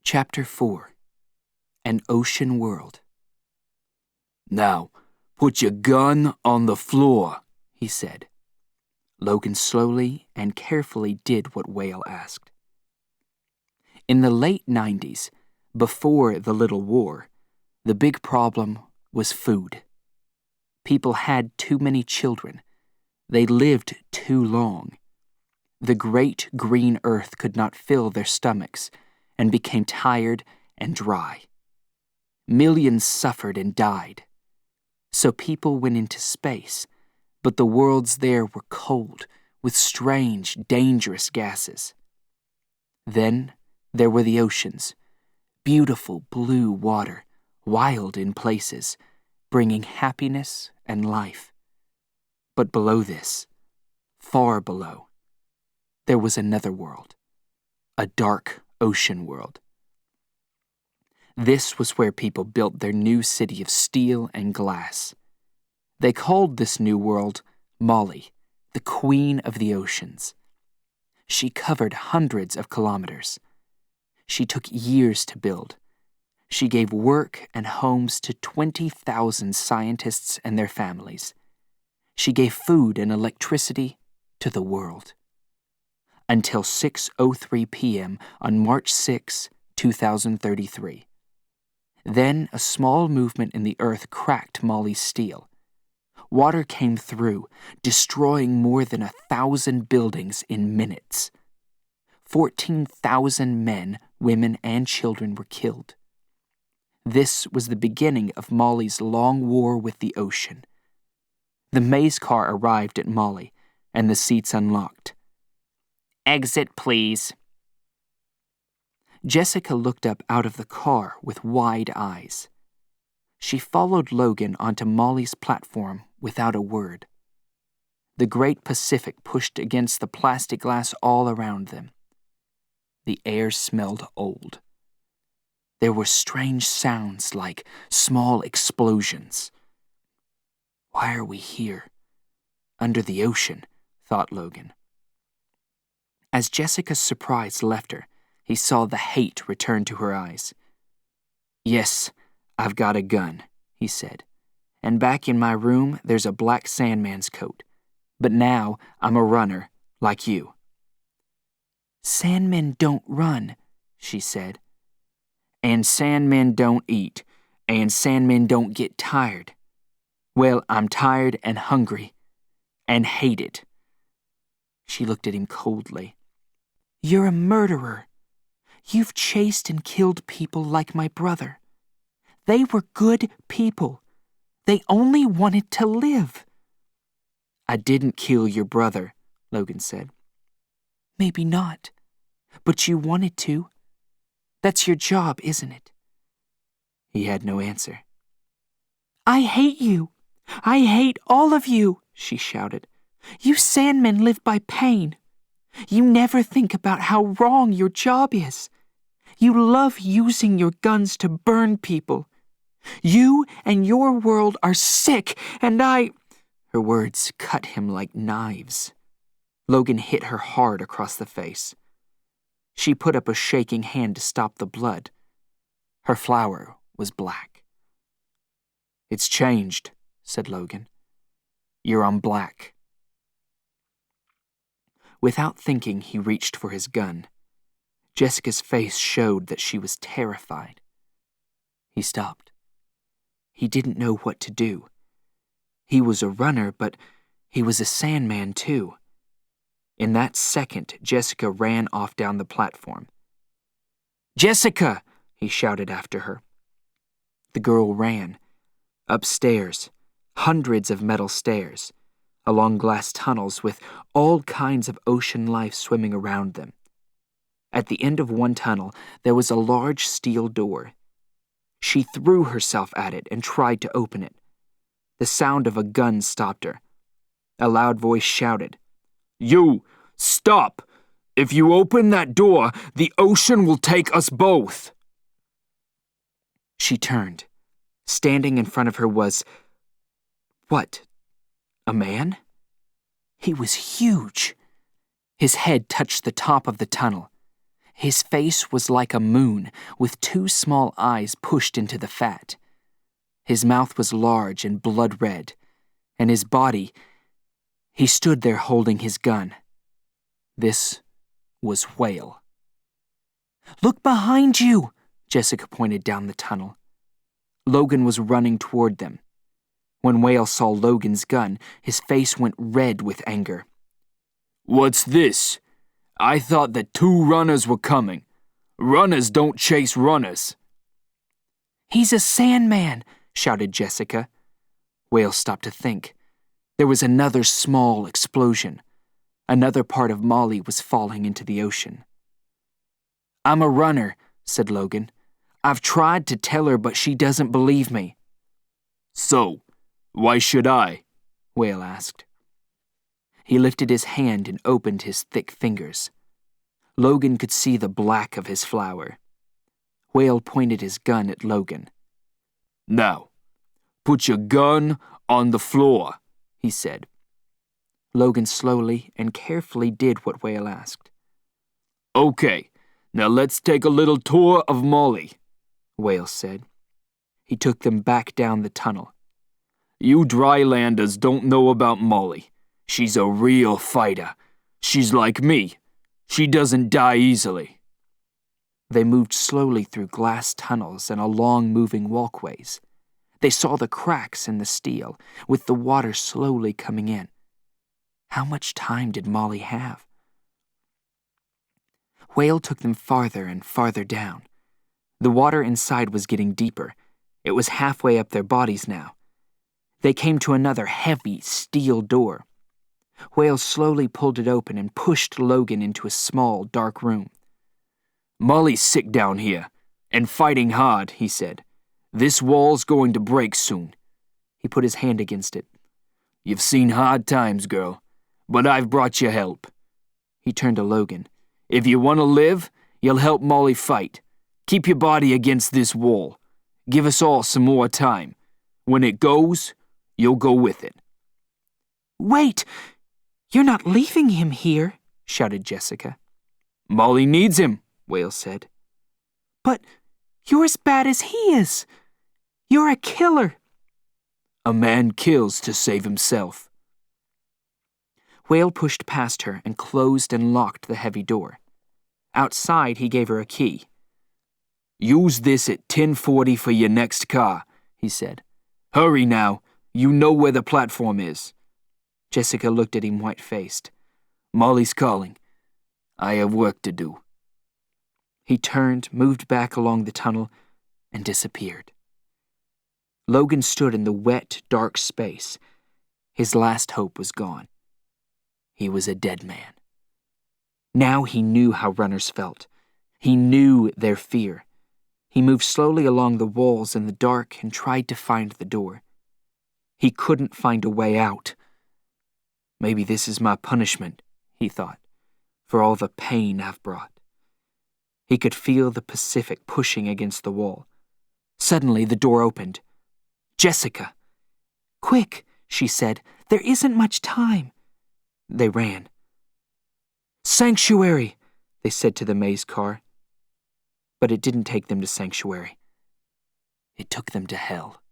Chapter 4. An Ocean World. "Now, put your gun on the floor," he said. Logan slowly and carefully did what Whale asked. In the late 90s, before the Little War, the big problem was food. People had too many children. They lived too long. The great green earth could not fill their stomachs and became tired and dry. Millions suffered and died. So people went into space, but the worlds there were cold, with strange, dangerous gases. Then there were the oceans, beautiful blue water, wild in places, bringing happiness and life. But below this, far below, there was another world, a dark ocean world. This was where people built their new city of steel and glass. They called this new world Molly, the Queen of the Oceans. She covered hundreds of kilometers. She took years to build. She gave work and homes to 20,000 scientists and their families. She gave food and electricity to the world. Until 6:03 p.m. on March 6, 2033. Then a small movement in the earth cracked Molly's steel. Water came through, destroying more than 1,000 buildings in minutes. 14,000 men, women, and children were killed. This was the beginning of Molly's long war with the ocean. The maze car arrived at Molly, and the seats unlocked. "Exit, please." Jessica looked up out of the car with wide eyes. She followed Logan onto Molly's platform without a word. The great Pacific pushed against the plastic glass all around them. The air smelled old. There were strange sounds like small explosions. "Why are we here? Under the ocean," thought Logan. As Jessica's surprise left her, he saw the hate return to her eyes. "Yes, I've got a gun," he said. "And back in my room, there's a black Sandman's coat. But now I'm a runner, like you." "Sandmen don't run," she said. "And Sandmen don't eat, and Sandmen don't get tired. Well, I'm tired and hungry, and hate it." She looked at him coldly. "You're a murderer. You've chased and killed people like my brother. They were good people. They only wanted to live." "I didn't kill your brother," Logan said. "Maybe not, but you wanted to. That's your job, isn't it?" He had no answer. "I hate you. I hate all of you," she shouted. "You Sandmen live by pain. You never think about how wrong your job is. You love using your guns to burn people. You and your world are sick, and I—" Her words cut him like knives. Logan hit her hard across the face. She put up a shaking hand to stop the blood. Her flower was black. "It's changed," said Logan. "You're on black." Without thinking, he reached for his gun. Jessica's face showed that she was terrified. He stopped. He didn't know what to do. He was a runner, but he was a Sandman too. In that second, Jessica ran off down the platform. "Jessica!" he shouted after her. The girl ran. Upstairs, hundreds of metal stairs, along glass tunnels with all kinds of ocean life swimming around them. At the end of one tunnel, there was a large steel door. She threw herself at it and tried to open it. The sound of a gun stopped her. A loud voice shouted, "You, stop! If you open that door, the ocean will take us both." She turned. Standing in front of her was... what? A man? He was huge. His head touched the top of the tunnel. His face was like a moon, with 2 small eyes pushed into the fat. His mouth was large and blood red, and his body, he stood there holding his gun. This was Whale. "Look behind you!" Jessica pointed down the tunnel. Logan was running toward them. When Whale saw Logan's gun, his face went red with anger. "What's this? I thought that 2 runners were coming. Runners don't chase runners." "He's a Sandman!" shouted Jessica. Whale stopped to think. There was another small explosion. Another part of Molly was falling into the ocean. "I'm a runner," said Logan. "I've tried to tell her, but she doesn't believe me." "So, why should I?" Whale asked. He lifted his hand and opened his thick fingers. Logan could see the black of his flower. Whale pointed his gun at Logan. "Now, put your gun on the floor," he said. Logan slowly and carefully did what Whale asked. "Okay, now let's take a little tour of Molly," Whale said. He took them back down the tunnel. "You drylanders don't know about Molly. She's a real fighter. She's like me. She doesn't die easily." They moved slowly through glass tunnels and along moving walkways. They saw the cracks in the steel, with the water slowly coming in. How much time did Molly have? Whale took them farther and farther down. The water inside was getting deeper. It was halfway up their bodies now. They came to another heavy steel door. Whale slowly pulled it open and pushed Logan into a small, dark room. "Molly's sick down here, and fighting hard," he said. "This wall's going to break soon." He put his hand against it. "You've seen hard times, girl, but I've brought you help." He turned to Logan. "If you want to live, you'll help Molly fight. Keep your body against this wall. Give us all some more time. When it goes, you'll go with it." "Wait! You're not leaving him here," shouted Jessica. "Molly needs him," Whale said. "But you're as bad as he is. You're a killer." "A man kills to save himself." Whale pushed past her and closed and locked the heavy door. Outside, he gave her a key. "Use this at 10:40 for your next car," he said. "Hurry now. You know where the platform is." Jessica looked at him white-faced. "Molly's calling. I have work to do." He turned, moved back along the tunnel, and disappeared. Logan stood in the wet, dark space. His last hope was gone. He was a dead man. Now he knew how runners felt. He knew their fear. He moved slowly along the walls in the dark and tried to find the door. He couldn't find a way out. "Maybe this is my punishment," he thought, "for all the pain I've brought." He could feel the Pacific pushing against the wall. Suddenly, the door opened. "Jessica!" "Quick," she said. "There isn't much time." They ran. "Sanctuary," they said to the maze car. But it didn't take them to Sanctuary. It took them to hell.